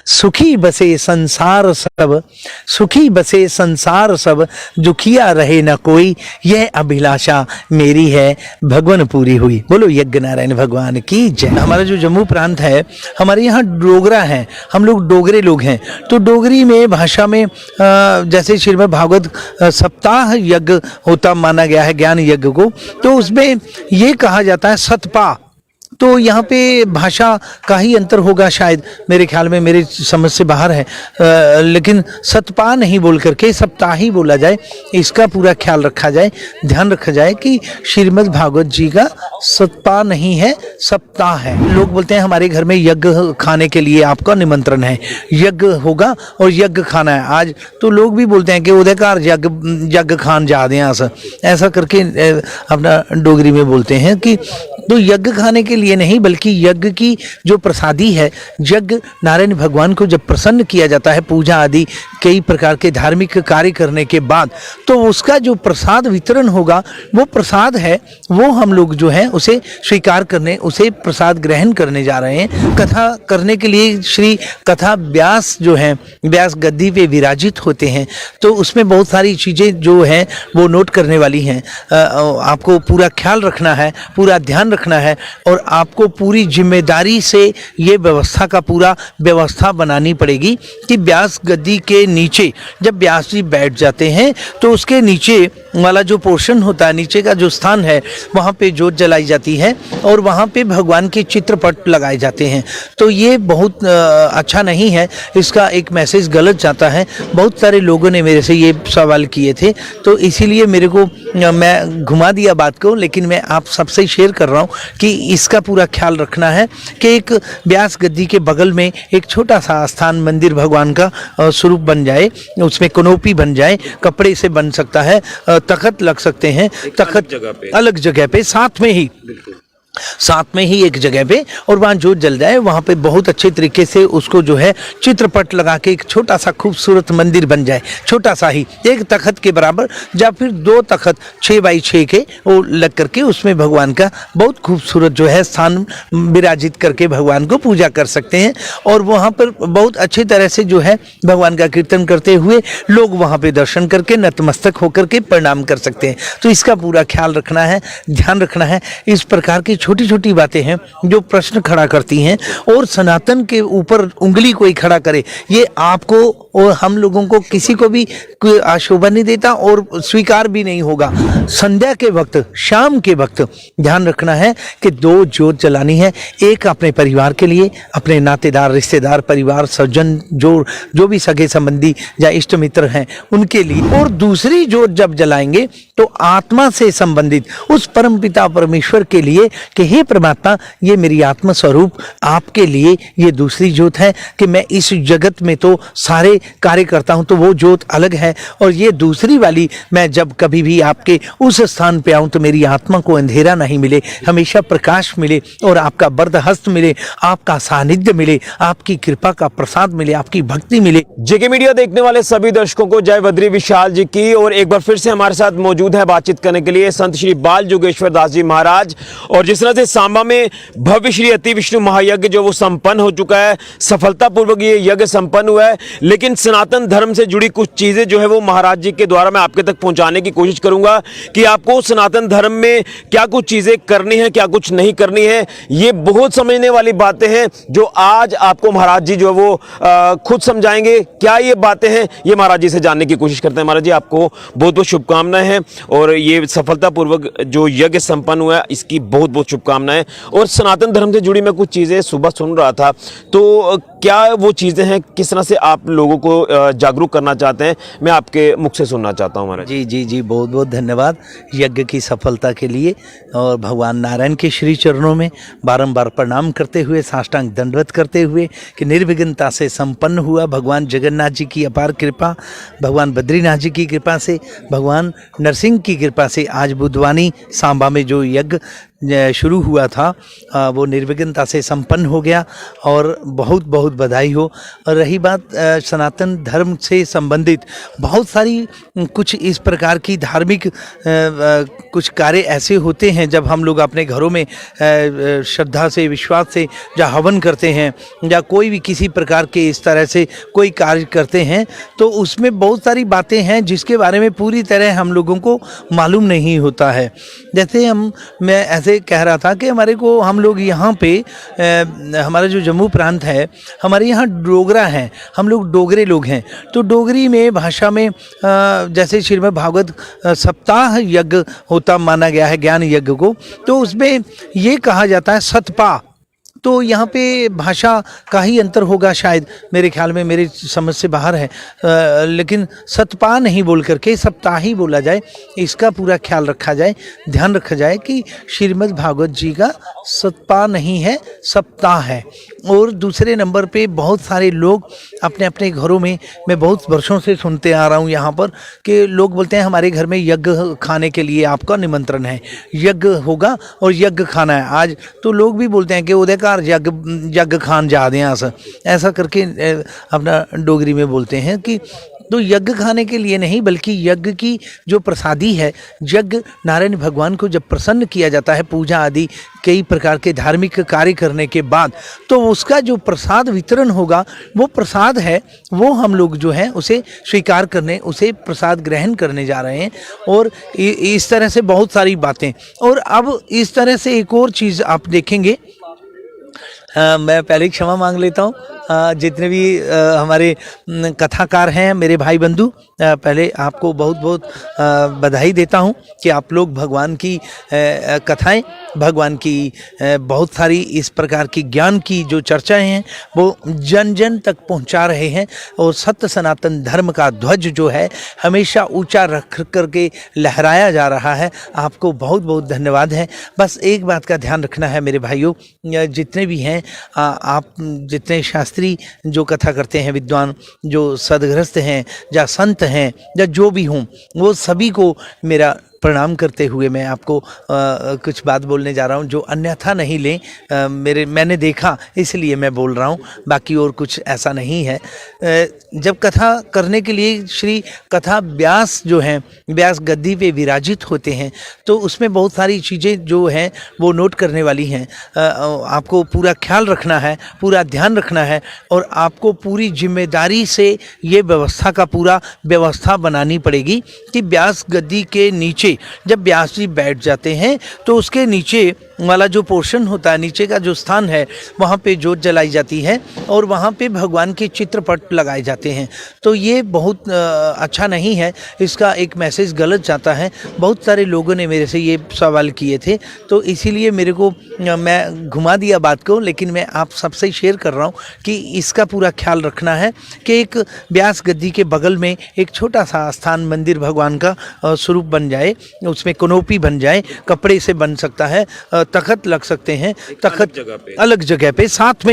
सुखी बसे संसार सब, सुखी बसे संसार सब, दुखिया रहे न कोई, यह अभिलाषा मेरी है भगवान पूरी हुई। बोलो यज्ञ नारायण भगवान की जय। हमारा जो जम्मू प्रांत है, हमारे यहाँ डोगरा है, हम लोग डोगरे लोग हैं। तो डोगरी में भाषा में जैसे श्रीमद् भागवत सप्ताह यज्ञ होता माना गया है, ज्ञान यज्ञ को, तो उसमें ये कहा जाता है सतपा। तो यहाँ पे भाषा का ही अंतर होगा शायद, मेरे ख्याल में, मेरे समझ से बाहर है, लेकिन सतपा नहीं बोल करके सप्ताह ही बोला जाए। इसका पूरा ख्याल रखा जाए, ध्यान रखा जाए कि श्रीमद् भागवत जी का सतपा नहीं है, सप्ताह है। लोग बोलते हैं हमारे घर में यज्ञ खाने के लिए आपका निमंत्रण है, यज्ञ होगा और यज्ञ खाना है आज। तो लोग भी बोलते हैं कि उदय कार यज्ञ खान जा दें, ऐसा करके अपना डोगरी में बोलते हैं कि तो यज्ञ खाने के लिए नहीं, बल्कि यज्ञ की जो प्रसादी है, यज्ञ नारायण भगवान को जब प्रसन्न किया जाता है पूजा आदि कई प्रकार के धार्मिक कार्य करने के बाद, तो उसका जो प्रसाद वितरण होगा वो प्रसाद है, वो हम लोग जो है उसे स्वीकार करने, उसे प्रसाद ग्रहण करने जा रहे हैं। कथा करने के लिए श्री कथा व्यास जो हैं, व्यास गद्दी पे विराजित होते हैं, तो उसमें बहुत सारी चीज़ें जो हैं वो नोट करने वाली हैं। आपको पूरा ख्याल रखना है, पूरा ध्यान रखना है, और आपको पूरी जिम्मेदारी से ये व्यवस्था का पूरा व्यवस्था बनानी पड़ेगी कि व्यास गद्दी के नीचे जब व्यास जी बैठ जाते हैं तो उसके नीचे वाला जो पोर्शन होता है, नीचे का जो स्थान है, वहाँ पे जोत जलाई जाती है और वहाँ पे भगवान के चित्रपट लगाए जाते हैं। तो ये बहुत अच्छा नहीं है, इसका एक मैसेज गलत जाता है। बहुत सारे लोगों ने मेरे से ये सवाल किए थे, तो इसीलिए मेरे को, मैं घुमा दिया बात को, लेकिन मैं आप सबसे शेयर कर रहा हूँ कि इसका पूरा ख्याल रखना है कि एक व्यास गद्दी के बगल में एक छोटा सा स्थान, मंदिर भगवान का स्वरूप बन जाए, उसमें कनोपी बन जाए, कपड़े से बन सकता है, तखत लग सकते हैं, तखत अलग जगह पे साथ में ही एक जगह पे, और वहाँ जोत जल जाए, वहाँ पे बहुत अच्छे तरीके से उसको जो है चित्रपट लगा के एक छोटा सा खूबसूरत मंदिर बन जाए, छोटा सा ही, एक तखत के बराबर, या फिर 2 तखत 6x6 के वो लग करके उसमें भगवान का बहुत खूबसूरत जो है स्थान विराजित करके भगवान को पूजा कर सकते हैं। और वहाँ पर बहुत अच्छी तरह से जो है भगवान का कीर्तन करते हुए लोग वहाँ पे दर्शन करके नतमस्तक होकर के प्रणाम कर सकते हैं। तो इसका पूरा ख्याल रखना है, ध्यान रखना है। इस प्रकार की छोटी छोटी बातें हैं जो प्रश्न खड़ा करती हैं, और सनातन के ऊपर उंगली कोई खड़ा करे, ये आपको और हम लोगों को किसी को भी कोई आशोभा नहीं देता और स्वीकार भी नहीं होगा। संध्या के वक्त, शाम के वक्त ध्यान रखना है कि 2 जोत जलानी है, एक अपने परिवार के लिए, अपने नातेदार, रिश्तेदार, परिवार, सज्जन, जो भी सगे संबंधी या इष्ट मित्र हैं उनके लिए, और दूसरी जोत जब जलाएंगे तो आत्मा से संबंधित उस परमपिता परमेश्वर के लिए कि हे परमात्मा, ये मेरी आत्मा स्वरूप आपके लिए ये दूसरी जोत है कि मैं इस जगत में तो सारे कार्य करता हूं, तो वो जोत अलग है, और ये दूसरी वाली, मैं जब कभी भी आपके उस स्थान पे आऊं तो मेरी आत्मा को अंधेरा नहीं मिले, हमेशा प्रकाश मिले, और आपका वरद हस्त मिले, आपका सानिध्य मिले, आपकी कृपा का प्रसाद मिले, आपकी भक्ति मिले। जेके मीडिया देखने वाले सभी दर्शकों को जय बद्री विशाल जी की। और एक बार फिर से हमारे साथ मौजूद है बातचीत करने के लिए संत श्री बाल जोगेश्वर दास जी महाराज। और जिस तरह से सांबा में भव्य श्री अति विष्णु महायज्ञ जो वो संपन्न हो चुका है, सफलतापूर्वक ये यज्ञ संपन्न हुआ है, लेकिन सनातन धर्म से जुड़ी कुछ चीजें जो है वो महाराज जी के द्वारा मैं आपके तक पहुंचाने की कोशिश करूंगा कि आपको सनातन धर्म में क्या कुछ चीजें करनी है, क्या कुछ नहीं करनी है। ये बहुत समझने वाली बातें हैं जो आज आपको महाराज जी जो है वो खुद समझाएंगे। क्या ये बातें हैं, ये महाराज जी से जानने की कोशिश करते हैं। महाराज जी, आपको बहुत बहुत शुभकामनाएं हैं, और ये सफलतापूर्वक जो यज्ञ संपन्न हुआ है इसकी बहुत बहुत शुभकामनाएं। और सनातन धर्म से जुड़ी मैं कुछ चीजें सुबह सुन रहा था, तो क्या वो चीजें हैं, किस तरह से आप लोगों को जागरूक करना चाहते हैं, मैं आपके मुख से सुनना चाहता हूं महाराज। जी, बहुत बहुत धन्यवाद यज्ञ की सफलता के लिए, और भगवान नारायण के श्री चरणों में बारंबार प्रणाम करते हुए, साष्टांग दंडवत करते हुए कि निर्विघ्नता से संपन्न हुआ। भगवान जगन्नाथ जी की अपार कृपा, भगवान बद्रीनाथ जी की कृपा से, भगवान नरसिंह की कृपा से आज बुधवानी सांबा में जो यज्ञ शुरू हुआ था वो निर्विघ्नता से संपन्न हो गया और बहुत बहुत बधाई हो। और रही बात सनातन धर्म से संबंधित बहुत सारी कुछ इस प्रकार की धार्मिक कुछ कार्य ऐसे होते हैं जब हम लोग अपने घरों में श्रद्धा से विश्वास से या हवन करते हैं या कोई भी किसी प्रकार के इस तरह से कोई कार्य करते हैं तो उसमें बहुत सारी बातें हैं जिसके बारे में पूरी तरह हम लोगों को मालूम नहीं होता है। जैसे मैं ऐसे कह रहा था कि हम लोग यहाँ पे हमारा जो जम्मू प्रांत है, हमारे यहाँ डोगरा हैं, हम लोग डोगरे लोग हैं। तो डोगरी में भाषा में जैसे श्रीमद् भागवत सप्ताह यज्ञ होता माना गया है, ज्ञान यज्ञ को, तो उसमें ये कहा जाता है सतपा। तो यहाँ पे भाषा का ही अंतर होगा शायद, मेरे ख्याल में, मेरी समझ से बाहर है, लेकिन सतपा नहीं बोल करके सप्ताह ही बोला जाए। इसका पूरा ख्याल रखा जाए, ध्यान रखा जाए कि श्रीमद् भागवत जी का सतपा नहीं है, सप्ताह है। और दूसरे नंबर पे बहुत सारे लोग अपने अपने घरों में, मैं बहुत वर्षों से सुनते आ रहा हूँ यहाँ पर कि लोग बोलते हैं हमारे घर में यज्ञ खाने के लिए आपका निमंत्रण है, यज्ञ होगा और यज्ञ खाना है आज। तो लोग भी बोलते हैं कि उदय यज्ञ खान जा दें ऐसा करके अपना डोगरी में बोलते हैं कि तो यज्ञ खाने के लिए नहीं बल्कि यज्ञ की जो प्रसादी है, यज्ञ नारायण भगवान को जब प्रसन्न किया जाता है पूजा आदि कई प्रकार के धार्मिक कार्य करने के बाद, तो उसका जो प्रसाद वितरण होगा वो प्रसाद है, वो हम लोग जो है उसे स्वीकार करने, उसे प्रसाद ग्रहण करने जा रहे हैं। और इस तरह से बहुत सारी बातें। और अब इस तरह से एक और चीज़ आप देखेंगे, मैं पहले क्षमा मांग लेता हूँ जितने भी हमारे कथाकार हैं मेरे भाई बंधु, पहले आपको बहुत बहुत बधाई देता हूँ कि आप लोग भगवान की कथाएं, भगवान की बहुत सारी इस प्रकार की ज्ञान की जो चर्चाएं हैं वो जन जन तक पहुँचा रहे हैं। और सत्य सनातन धर्म का ध्वज जो है हमेशा ऊंचा रख करके लहराया जा रहा है। आपको बहुत बहुत धन्यवाद है। बस एक बात का ध्यान रखना है मेरे भाइयों, जितने भी हैं आप, जितने शास्त्री जो कथा करते हैं, विद्वान जो सदग्रस्त हैं या संत हैं या जो भी हों, वो सभी को मेरा प्रणाम करते हुए मैं आपको कुछ बात बोलने जा रहा हूँ जो अन्यथा नहीं लें। मैंने देखा इसलिए मैं बोल रहा हूँ, बाकी और कुछ ऐसा नहीं है। जब कथा करने के लिए श्री कथा व्यास जो हैं, व्यास गद्दी पे विराजित होते हैं, तो उसमें बहुत सारी चीज़ें जो हैं वो नोट करने वाली हैं। आपको पूरा ख्याल रखना है, पूरा ध्यान रखना है और आपको पूरी जिम्मेदारी से ये व्यवस्था बनानी पड़ेगी कि व्यास गद्दी के नीचे जब व्यास जी बैठ जाते हैं तो उसके नीचे वाला जो पोर्शन होता है, नीचे का जो स्थान है, वहाँ पे जोत जलाई जाती है और वहाँ पे भगवान के चित्रपट लगाए जाते हैं। तो ये बहुत अच्छा नहीं है, इसका एक मैसेज गलत जाता है। बहुत सारे लोगों ने मेरे से ये सवाल किए थे, तो इसीलिए मेरे को, मैं घुमा दिया बात को, लेकिन मैं आप सबसे शेयर कर रहा हूँ कि इसका पूरा ख्याल रखना है कि एक व्यास गद्दी के बगल में एक छोटा सा स्थान, मंदिर भगवान का स्वरूप बन जाए, उसमें कनोपी बन जाए, कपड़े से बन सकता है, तखत लग सकते हैं, तखत अलग जगह पे साथ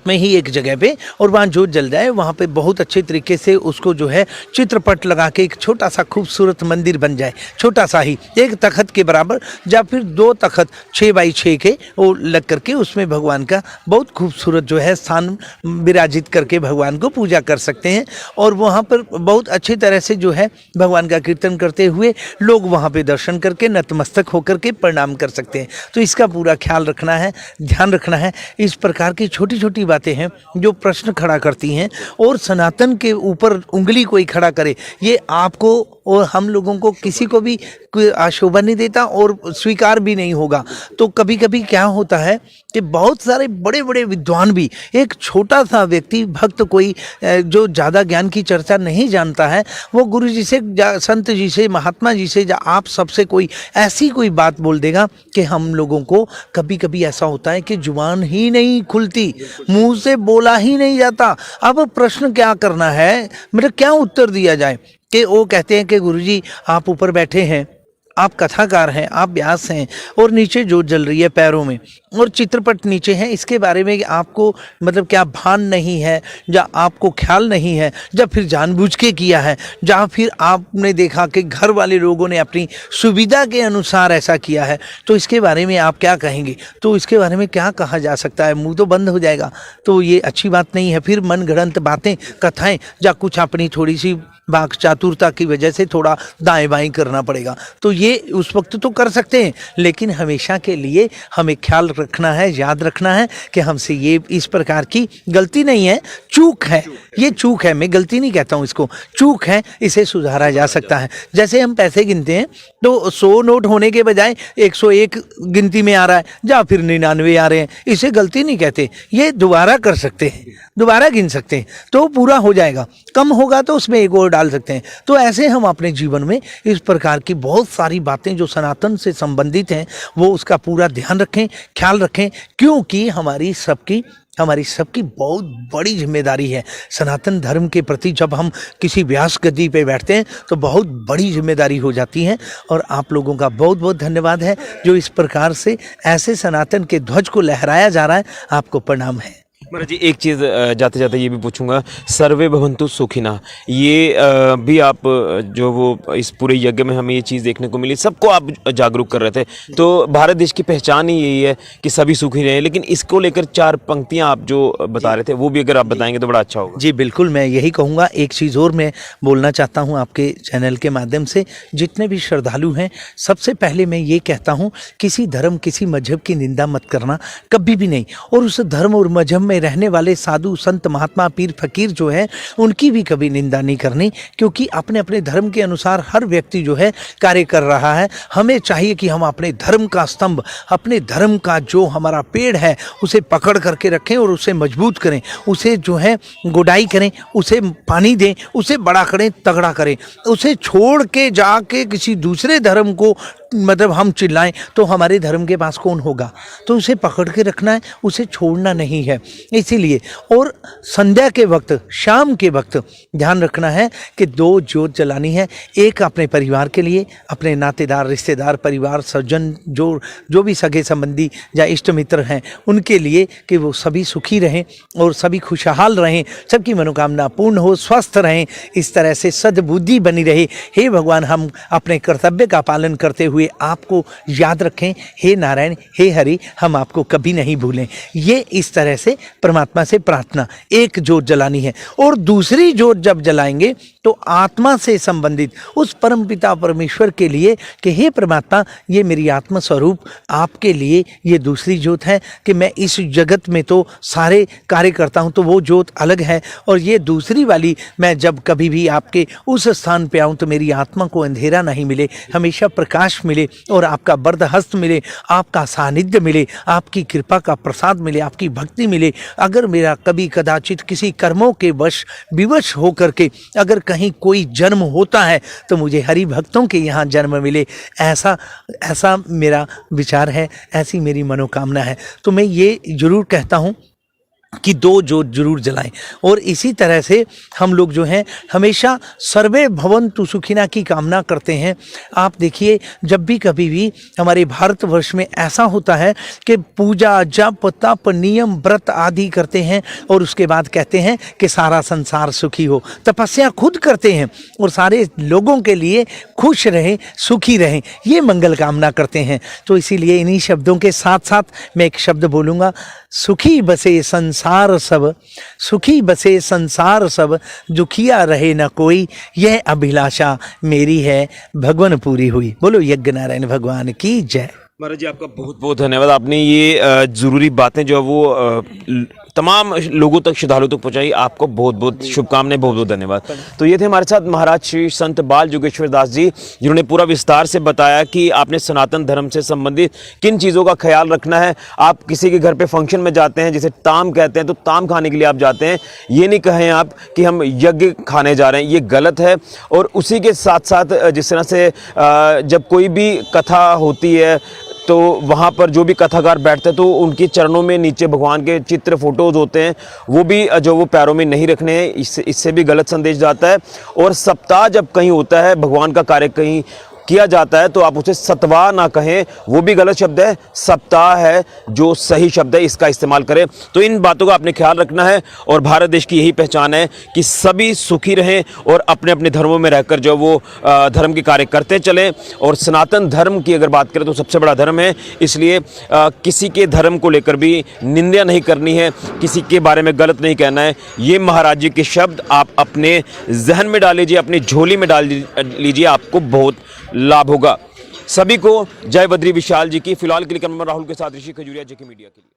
में ही एक जगह पे, और वहाँ जोत जल जाए। वहाँ पे बहुत अच्छे तरीके से उसको जो है चित्रपट लगा के एक छोटा सा खूबसूरत मंदिर बन जाए, छोटा सा ही, एक तखत के बराबर या फिर 2 तखत 6 बाई 6 के वो लग करके उसमें भगवान का बहुत खूबसूरत जो है स्थान विराजित करके भगवान को पूजा कर सकते हैं। और वहाँ पर बहुत अच्छी तरह से जो है भगवान का कीर्तन करते हुए लोग वहाँ पर दर्शन करके नतमस्तक होकर के प्रणाम कर सकते हैं। तो इसका पूरा ख्याल रखना है, ध्यान रखना है। इस प्रकार की छोटी छोटी बातें हैं जो प्रश्न खड़ा करती हैं और सनातन के ऊपर उंगली कोई खड़ा करे, ये आपको और हम लोगों को किसी को भी कोई आशोभा नहीं देता और स्वीकार भी नहीं होगा। तो कभी कभी क्या होता है कि बहुत सारे बड़े बड़े विद्वान भी, एक छोटा सा व्यक्ति, भक्त कोई जो ज़्यादा ज्ञान की चर्चा नहीं जानता है, वो गुरु जी से, संत जी से, महात्मा जी से या आप सबसे कोई ऐसी कोई बात बोल देगा कि हम लोगों को कभी कभी ऐसा होता है कि जुबान ही नहीं खुलती, मुंह से बोला ही नहीं जाता। अब प्रश्न क्या करना है, मेरा क्या उत्तर दिया जाए कि वो कहते हैं कि गुरुजी आप ऊपर बैठे हैं, आप कथाकार हैं, आप व्यास हैं और नीचे जोत जल रही है पैरों में और चित्रपट नीचे है, इसके बारे में आपको मतलब क्या भान नहीं है, या आपको ख्याल नहीं है, या फिर जानबूझ के किया है, या फिर आपने देखा कि घर वाले लोगों ने अपनी सुविधा के अनुसार ऐसा किया है, तो इसके बारे में आप क्या कहेंगे? तो इसके बारे में क्या कहा जा सकता है? मुंह तो बंद हो जाएगा। तो ये अच्छी बात नहीं है। फिर मन गढ़ंत बातें, कथाएं, या कुछ अपनी थोड़ी सी वाक चातुरता की वजह से थोड़ा दाएं बाएं करना पड़ेगा, तो ये उस वक्त तो कर सकते हैं, लेकिन हमेशा के लिए हमें ख्याल रखना है, याद रखना है कि हमसे ये इस प्रकार की गलती नहीं है, चूक है, ये चूक है, मैं गलती नहीं कहता हूँ इसको, चूक है, इसे सुधारा जा सकता है। जैसे हम पैसे गिनते हैं तो 100 नोट होने के बजाय 101 गिनती में आ रहा है, या फिर 99 आ रहे हैं, इसे गलती नहीं कहते, ये दोबारा कर सकते हैं, दोबारा गिन सकते हैं तो पूरा हो जाएगा। कम होगा तो उसमें एक और डाल सकते हैं। तो ऐसे हम अपने जीवन में इस प्रकार की बहुत सारी बातें जो सनातन से संबंधित हैं वो उसका पूरा ध्यान रखें, ख्याल रखें, क्योंकि हमारी सबकी बहुत बड़ी जिम्मेदारी है सनातन धर्म के प्रति। जब हम किसी व्यास गद्दी पे बैठते हैं तो बहुत बड़ी जिम्मेदारी हो जाती है, और आप लोगों का बहुत बहुत धन्यवाद है जो इस प्रकार से ऐसे सनातन के ध्वज को लहराया जा रहा है, आपको प्रणाम है। महाराज जी, एक चीज़ जाते जाते ये भी पूछूंगा, सर्वे भवन्तु सुखिनः, ये भी आप जो वो इस पूरे यज्ञ में हमें ये चीज़ देखने को मिली, सबको आप जागरूक कर रहे थे। तो भारत देश की पहचान ही यही है कि सभी सुखी रहें, लेकिन इसको लेकर 4 पंक्तियां आप जो बता रहे थे वो भी अगर आप बताएंगे तो बड़ा अच्छा होगा। जी बिल्कुल, मैं यही कहूँगा। एक चीज़ और मैं बोलना चाहता हूँ आपके चैनल के माध्यम से, जितने भी श्रद्धालु हैं, सबसे पहले मैं ये कहता हूँ, किसी धर्म किसी मजहब की निंदा मत करना, कभी भी नहीं। और उस धर्म और मजहब में रहने वाले साधु संत महात्मा पीर फकीर जो है उनकी भी कभी निंदा नहीं करनी, क्योंकि अपने अपने धर्म के अनुसार हर व्यक्ति जो है कार्य कर रहा है। हमें चाहिए कि हम अपने धर्म का स्तंभ, अपने धर्म का जो हमारा पेड़ है उसे पकड़ करके रखें और उसे मजबूत करें, उसे जो है गुडाई करें, उसे पानी दें, उसे बड़ा करें, तगड़ा करें। उसे छोड़ के जाके किसी दूसरे धर्म को मतलब हम चिल्लाएं तो हमारे धर्म के पास कौन होगा? तो उसे पकड़ के रखना है, उसे छोड़ना नहीं है। इसीलिए और संध्या के वक्त, शाम के वक्त ध्यान रखना है कि 2 ज्योत जलानी है। एक अपने परिवार के लिए, अपने नातेदार, रिश्तेदार, परिवार, सज्जन, जो भी सगे संबंधी या इष्ट मित्र हैं उनके लिए, कि वो सभी सुखी रहें और सभी खुशहाल रहें, सबकी मनोकामना पूर्ण हो, स्वस्थ रहें, इस तरह से सद्बुद्धि बनी रहे। हे भगवान, हम अपने कर्तव्य का पालन करते हुए आपको याद रखें। हे नारायण, हे हरि, हम आपको कभी नहीं भूलें। ये इस तरह से परमात्मा से प्रार्थना। एक ज्योत जलानी है, और दूसरी ज्योत जब जलाएंगे तो आत्मा से संबंधित उस परमपिता परमेश्वर के लिए कि हे परमात्मा, ये मेरी आत्म स्वरूप आपके लिए ये दूसरी ज्योत है, कि मैं इस जगत में तो सारे कार्य करता हूँ, तो वो ज्योत अलग है, और ये दूसरी वाली मैं जब कभी भी आपके उस स्थान पे आऊँ तो मेरी आत्मा को अंधेरा नहीं मिले, हमेशा प्रकाश मिले, और आपका बर्द हस्त मिले, आपका सानिध्य मिले, आपकी कृपा का प्रसाद मिले, आपकी भक्ति मिले। अगर मेरा कभी कदाचित किसी कर्मों के विवश होकर के अगर कहीं कोई जन्म होता है तो मुझे हरि भक्तों के यहाँ जन्म मिले, ऐसा मेरा विचार है, ऐसी मेरी मनोकामना है। तो मैं ये जरूर कहता हूँ कि 2 ज्योत जरूर जलाएं। और इसी तरह से हम लोग जो हैं हमेशा सर्वे भवन्तु सुखिनः की कामना करते हैं। आप देखिए, जब भी कभी भी हमारे भारतवर्ष में ऐसा होता है कि पूजा, जप, तप, नियम, व्रत आदि करते हैं और उसके बाद कहते हैं कि सारा संसार सुखी हो, तपस्या खुद करते हैं और सारे लोगों के लिए खुश रहें, सुखी रहें, ये मंगल कामना करते हैं। तो इसीलिए इन्हीं शब्दों के साथ साथ मैं एक शब्द बोलूँगा, सुखी बसे संसार सब, सुखी बसे संसार सब, दुखिया रहे न कोई, यह अभिलाषा मेरी है, भगवन पूरी हुई। बोलो यज्ञ नारायण भगवान की जय। महाराज जी, आपका बहुत बहुत धन्यवाद। आपने ये ज़रूरी बातें जो है वो तमाम लोगों तक, श्रद्धालुओं तक पहुंचाई। आपको बहुत बहुत शुभकामनाएं, बहुत बहुत धन्यवाद। तो ये थे हमारे साथ महाराज श्री संत बाल योगेश्वर दास जी, जिन्होंने पूरा विस्तार से बताया कि आपने सनातन धर्म से संबंधित किन चीज़ों का ख्याल रखना है। आप किसी के घर पे फंक्शन में जाते हैं, जिसे ताम कहते हैं, तो ताम खाने के लिए आप जाते हैं, ये नहीं कहें आप कि हम यज्ञ खाने जा रहे हैं, ये गलत है। और उसी के साथ साथ जिस तरह से जब कोई भी कथा होती है तो वहाँ पर जो भी कथाकार बैठते हैं तो उनके चरणों में नीचे भगवान के चित्र, फोटोज़ होते हैं, वो भी जो वो पैरों में नहीं रखने हैं, इससे भी गलत संदेश जाता है। और सप्ताह जब कहीं होता है, भगवान का कार्य कहीं किया जाता है तो आप उसे सतवाह ना कहें, वो भी गलत शब्द है, सप्ताह है जो सही शब्द है, इसका इस्तेमाल करें। तो इन बातों का आपने ख्याल रखना है और भारत देश की यही पहचान है कि सभी सुखी रहें और अपने अपने धर्मों में रहकर जो वो धर्म के कार्य करते चलें। और सनातन धर्म की अगर बात करें तो सबसे बड़ा धर्म है, इसलिए किसी के धर्म को लेकर भी निंदा नहीं करनी है, किसी के बारे में गलत नहीं कहना है। ये महाराज जी के शब्द आप अपने जहन में डाल लीजिए, अपनी झोली में डाल लीजिए, आपको बहुत लाभ होगा। सभी को जय बद्री विशाल जी की। फिलहाल के लिए कैमरामैन राहुल के साथ ऋषि खजूरिया, जेके मीडिया के लिए।